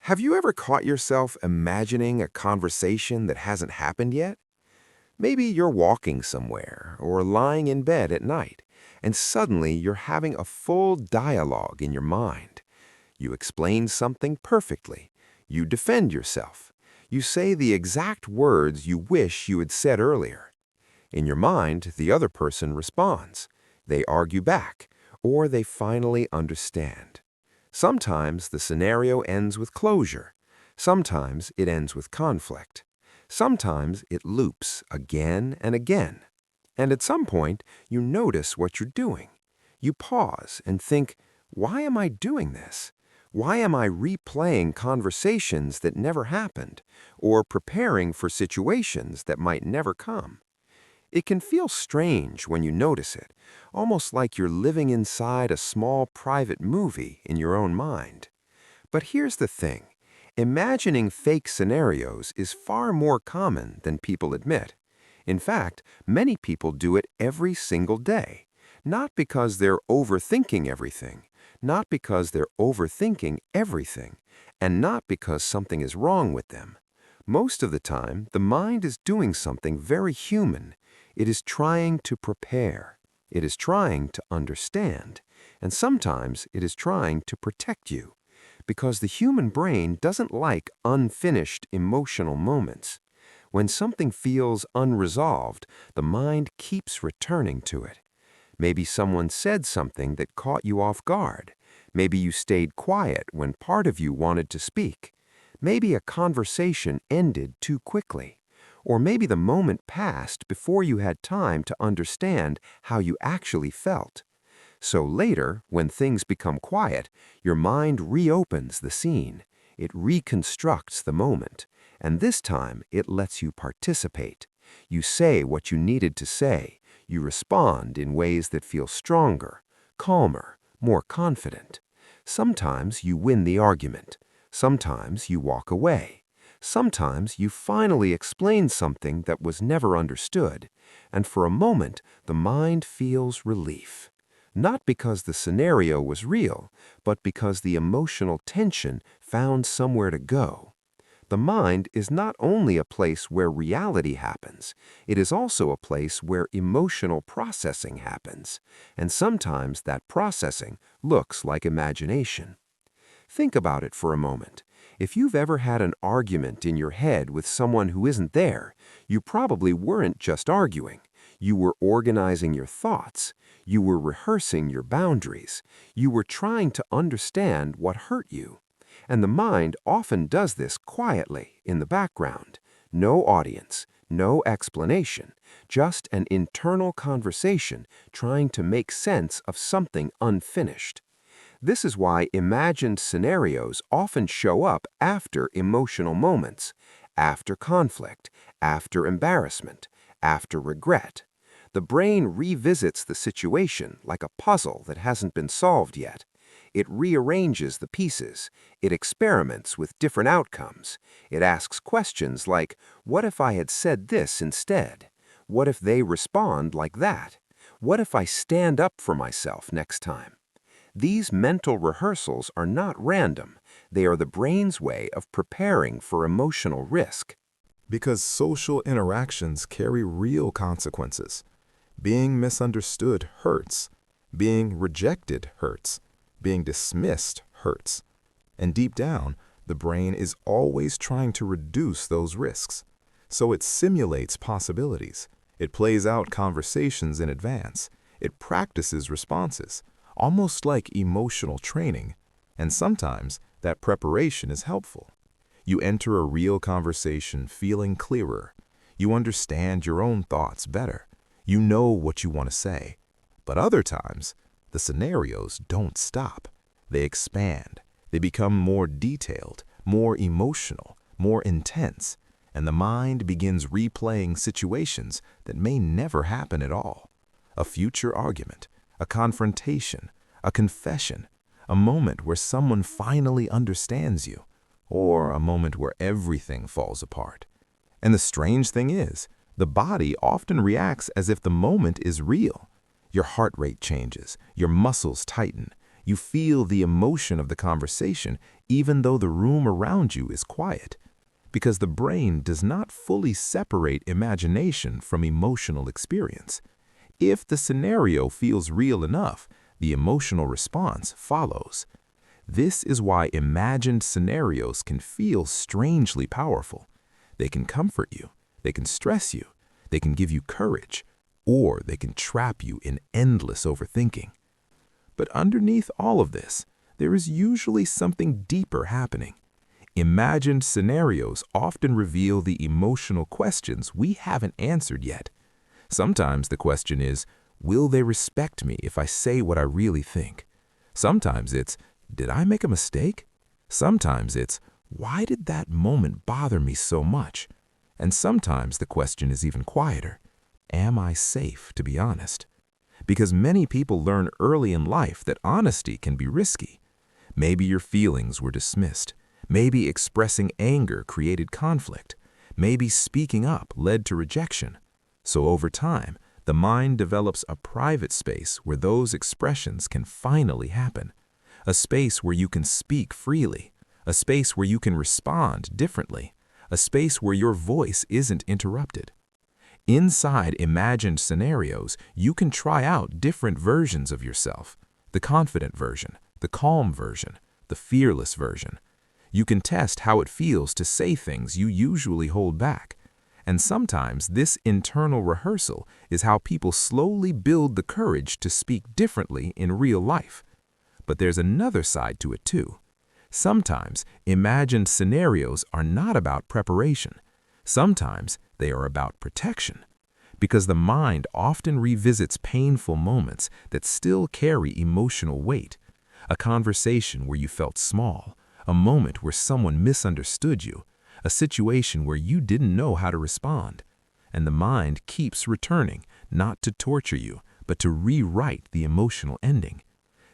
Have you ever caught yourself imagining a conversation that hasn't happened yet? Maybe you're walking somewhere or lying in bed at night, and suddenly you're having a full dialogue in your mind. You explain something perfectly. You defend yourself. You say the exact words you wish you had said earlier. In your mind, the other person responds. They argue back, or they finally understand. Sometimes the scenario ends with closure. Sometimes it ends with conflict. Sometimes it loops again and again. And at some point, you notice what you're doing. You pause and think, why am I doing this? Why am I replaying conversations that never happened, or preparing for situations that might never come? It can feel strange when you notice it, almost like you're living inside a small private movie in your own mind. But here's the thing. Imagining fake scenarios is far more common than people admit. In fact, many people do it every single day. Not because they're overthinking everything, not because they're overthinking everything, and not because something is wrong with them. Most of the time, the mind is doing something very human. It is trying to prepare. It is trying to understand. And sometimes it is trying to protect you. Because the human brain doesn't like unfinished emotional moments. When something feels unresolved, the mind keeps returning to it. Maybe someone said something that caught you off guard. Maybe you stayed quiet when part of you wanted to speak. Maybe a conversation ended too quickly. Or maybe the moment passed before you had time to understand how you actually felt. So later, when things become quiet, your mind reopens the scene. It reconstructs the moment. And this time, it lets you participate. You say what you needed to say. You respond in ways that feel stronger, calmer, more confident. Sometimes you win the argument. Sometimes you walk away. Sometimes you finally explain something that was never understood. And for a moment, the mind feels relief. Not because the scenario was real, but because the emotional tension found somewhere to go. The mind is not only a place where reality happens, it is also a place where emotional processing happens. And sometimes that processing looks like imagination. Think about it for a moment. If you've ever had an argument in your head with someone who isn't there, you probably weren't just arguing. You were organizing your thoughts. You were rehearsing your boundaries. You were trying to understand what hurt you. And the mind often does this quietly in the background. No audience, no explanation, just an internal conversation trying to make sense of something unfinished. This is why imagined scenarios often show up after emotional moments, after conflict, after embarrassment, after regret. The brain revisits the situation like a puzzle that hasn't been solved yet. It rearranges the pieces. It experiments with different outcomes. It asks questions like, what if I had said this instead? What if they respond like that? What if I stand up for myself next time? These mental rehearsals are not random. They are the brain's way of preparing for emotional risk. Because social interactions carry real consequences. Being misunderstood hurts. Being rejected hurts. Being dismissed hurts. And deep down, the brain is always trying to reduce those risks. So it simulates possibilities. It plays out conversations in advance. It practices responses, almost like emotional training. And sometimes that preparation is helpful. You enter a real conversation feeling clearer. You understand your own thoughts better. You know what you want to say. But other times, the scenarios don't stop. They expand. They become more detailed, more emotional, more intense, and the mind begins replaying situations that may never happen at all. A future argument, a confrontation, a confession, a moment where someone finally understands you, or a moment where everything falls apart. And the strange thing is, the body often reacts as if the moment is real. Your heart rate changes, your muscles tighten, You feel the emotion of the conversation even though the room around you is quiet, because the brain does not fully separate imagination from emotional experience. If the scenario feels real enough, the emotional response follows. This is why imagined scenarios can feel strangely powerful. They can comfort you, they can stress you, they can give you courage, or they can trap you in endless overthinking. But underneath all of this, there is usually something deeper happening. Imagined scenarios often reveal the emotional questions we haven't answered yet. Sometimes the question is, will they respect me if I say what I really think? Sometimes it's, did I make a mistake? Sometimes it's, why did that moment bother me so much? And sometimes the question is even quieter. Am I safe to be honest? Because many people learn early in life that honesty can be risky. Maybe your feelings were dismissed. Maybe expressing anger created conflict. Maybe speaking up led to rejection. So over time, the mind develops a private space where those expressions can finally happen. A space where you can speak freely. A space where you can respond differently. A space where your voice isn't interrupted. Inside imagined scenarios, you can try out different versions of yourself. The confident version, the calm version, the fearless version. You can test how it feels to say things you usually hold back. And sometimes this internal rehearsal is how people slowly build the courage to speak differently in real life. But there's another side to it too. Sometimes imagined scenarios are not about preparation. Sometimes they are about protection. Because the mind often revisits painful moments that still carry emotional weight. A conversation where you felt small, a moment where someone misunderstood you, a situation where you didn't know how to respond. And the mind keeps returning, not to torture you, but to rewrite the emotional ending.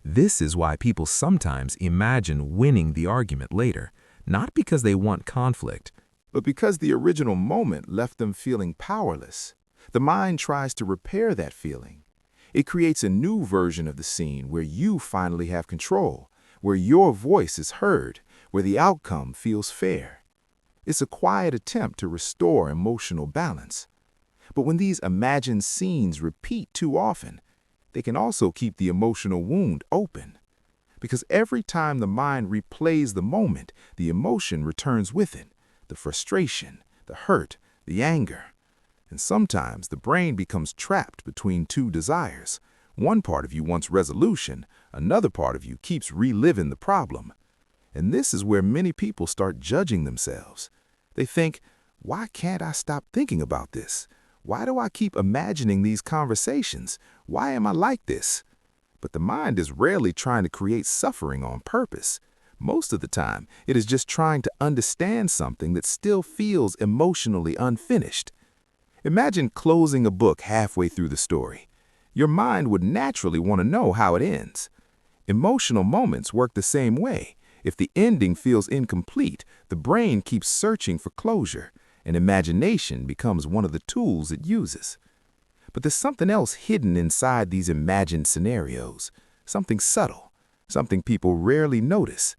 This is why people sometimes imagine winning the argument later, not because they want conflict, but because the original moment left them feeling powerless. The mind tries to repair that feeling. It creates a new version of the scene where you finally have control, where your voice is heard, where the outcome feels fair. It's a quiet attempt to restore emotional balance. But when these imagined scenes repeat too often, they can also keep the emotional wound open. Because every time the mind replays the moment, the emotion returns with it. The frustration, the hurt, the anger. And sometimes the brain becomes trapped between two desires. One part of you wants resolution, another part of you keeps reliving the problem. And this is where many people start judging themselves. They think, why can't I stop thinking about this? Why do I keep imagining these conversations? Why am I like this? But the mind is rarely trying to create suffering on purpose. Most of the time, it is just trying to understand something that still feels emotionally unfinished. Imagine closing a book halfway through the story. Your mind would naturally want to know how it ends. Emotional moments work the same way. If the ending feels incomplete, the brain keeps searching for closure, and imagination becomes one of the tools it uses. But there's something else hidden inside these imagined scenarios, something subtle, something people rarely notice.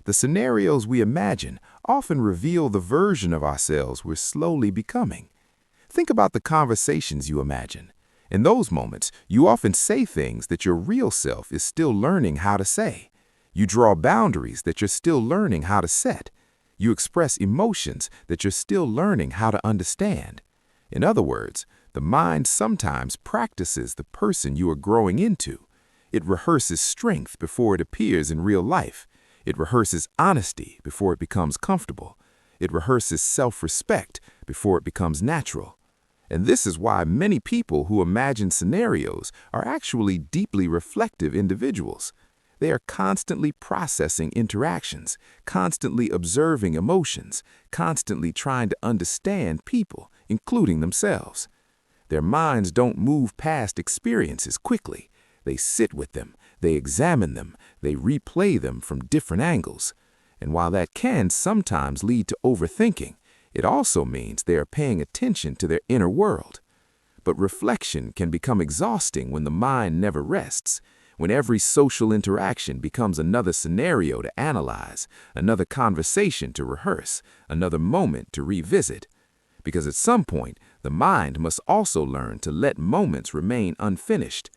The scenarios we imagine often reveal the version of ourselves we're slowly becoming. Think about the conversations you imagine. In those moments, you often say things that your real self is still learning how to say. You draw boundaries that you're still learning how to set. You express emotions that you're still learning how to understand. In other words, the mind sometimes practices the person you are growing into. It rehearses strength before it appears in real life. It rehearses honesty before it becomes comfortable. It rehearses self-respect before it becomes natural. And this is why many people who imagine scenarios are actually deeply reflective individuals. They are constantly processing interactions, constantly observing emotions, constantly trying to understand people, including themselves. Their minds don't move past experiences quickly. They sit with them, they examine them, they replay them from different angles. And while that can sometimes lead to overthinking, it also means they are paying attention to their inner world. But reflection can become exhausting when the mind never rests. when every social interaction becomes another scenario to analyze, another conversation to rehearse, another moment to revisit. Because at some point, the mind must also learn to let moments remain unfinished.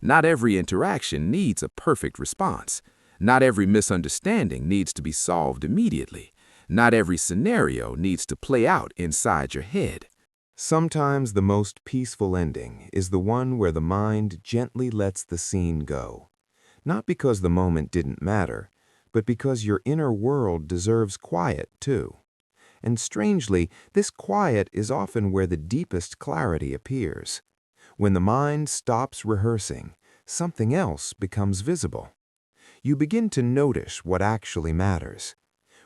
Not every interaction needs a perfect response. Not every misunderstanding needs to be solved immediately. Not every scenario needs to play out inside your head. Sometimes the most peaceful ending is the one where the mind gently lets the scene go. Not because the moment didn't matter, but because your inner world deserves quiet too. And strangely, this quiet is often where the deepest clarity appears. When the mind stops rehearsing, something else becomes visible. You begin to notice what actually matters.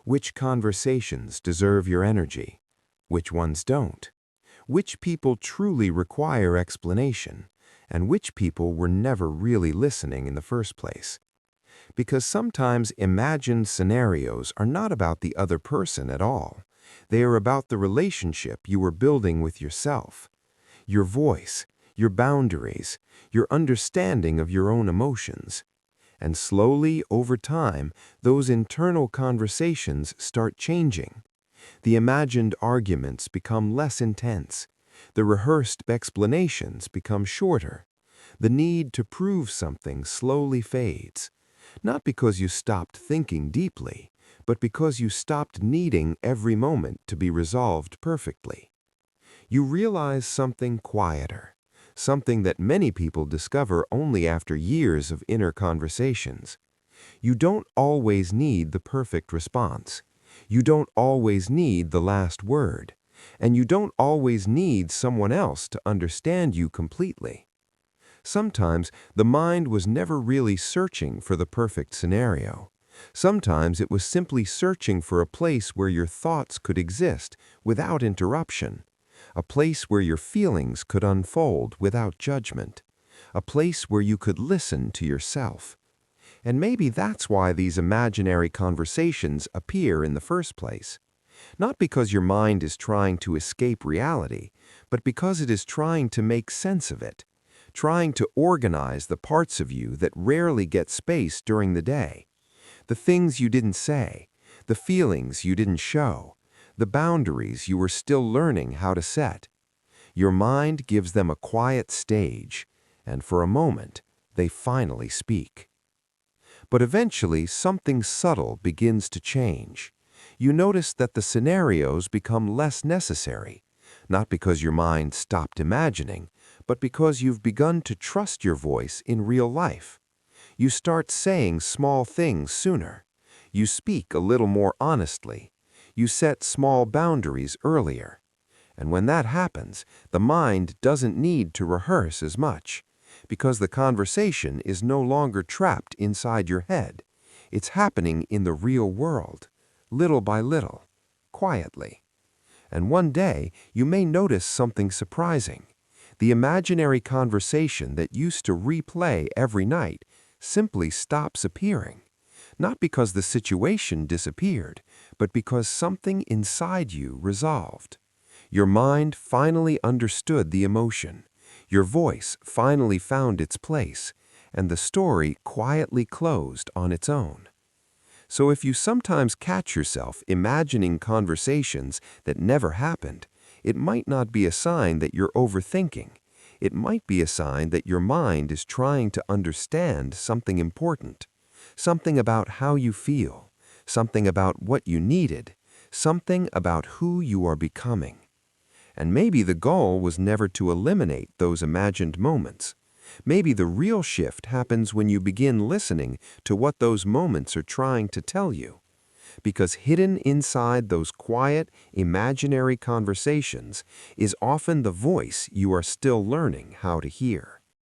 Which conversations deserve your energy? Which ones don't? Which people truly require explanation? And which people were never really listening in the first place? Because sometimes imagined scenarios are not about the other person at all. They are about the relationship you were building with yourself. Your voice, your boundaries, your understanding of your own emotions. And slowly, over time, those internal conversations start changing. The imagined arguments become less intense. The rehearsed explanations become shorter. The need to prove something slowly fades. Not because you stopped thinking deeply, but because you stopped needing every moment to be resolved perfectly. You realize something quieter, something that many people discover only after years of inner conversations. You don't always need the perfect response. You don't always need the last word. And you don't always need someone else to understand you completely. Sometimes the mind was never really searching for the perfect scenario. Sometimes it was simply searching for a place where your thoughts could exist without interruption, a place where your feelings could unfold without judgment, a place where you could listen to yourself. And maybe that's why these imaginary conversations appear in the first place. Not because your mind is trying to escape reality, but because it is trying to make sense of it, trying to organize the parts of you that rarely get space during the day. The things you didn't say, the feelings you didn't show, the boundaries you were still learning how to set. Your mind gives them a quiet stage, and for a moment, they finally speak. But eventually, something subtle begins to change. You notice that the scenarios become less necessary, not because your mind stopped imagining, but because you've begun to trust your voice in real life. You start saying small things sooner. You speak a little more honestly. You set small boundaries earlier. And when that happens, the mind doesn't need to rehearse as much, because the conversation is no longer trapped inside your head. It's happening in the real world, little by little, quietly. And one day, you may notice something surprising. The imaginary conversation that used to replay every night simply stops appearing. Not because the situation disappeared, but because something inside you resolved. Your mind finally understood the emotion. Your voice finally found its place, and the story quietly closed on its own. So if you sometimes catch yourself imagining conversations that never happened, it might not be a sign that you're overthinking. It might be a sign that your mind is trying to understand something important, something about how you feel, something about what you needed, something about who you are becoming. And maybe the goal was never to eliminate those imagined moments. Maybe the real shift happens when you begin listening to what those moments are trying to tell you. Because hidden inside those quiet, imaginary conversations is often the voice you are still learning how to hear.